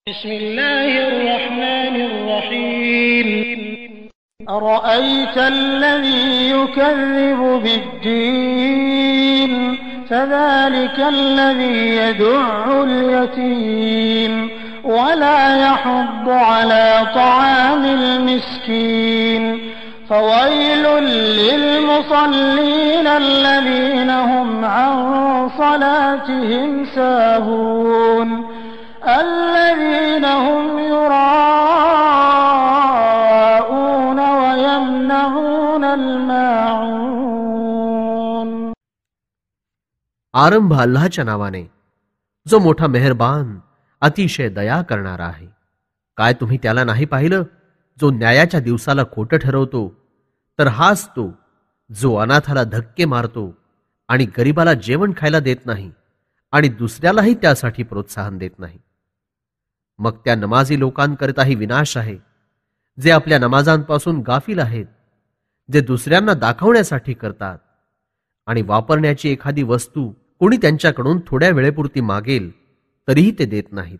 بسم الله الرحمن الرحيم أرأيت الذي يكذب بالدين فذلك الذي يدع اليتيم ولا يحض على طعام المسكين فويل للمصلين الذين هم عن صلاتهم ساهون الذين هم يراءون ويمنعون الماعون. आरंभ अल्लाहच्या नावाने जो मोठा मेहरबान अतिशय दया करणारा आहे. काय तुम्ही त्याला नाही पाहिलं जो न्यायाच्या दिवसाला खोटं ठरवतो? तर हाच तो जो अनाथाला धक्के मारतो आणि गरीबाला जेवण खायला देत नाही आणि दुसऱ्यालाही त्यासाठी प्रोत्साहन देत नाही. मग त्या नमाजी लोकांकरिताही विनाश आहे जे आपल्या नमाजांपासून गाफील आहेत, जे दुसऱ्यांना दाखवण्यासाठी करतात आणि वापरण्याची एखादी वस्तू कोणी त्यांच्याकडून थोड्या वेळेपुरती मागेल तरीही ते देत नाहीत.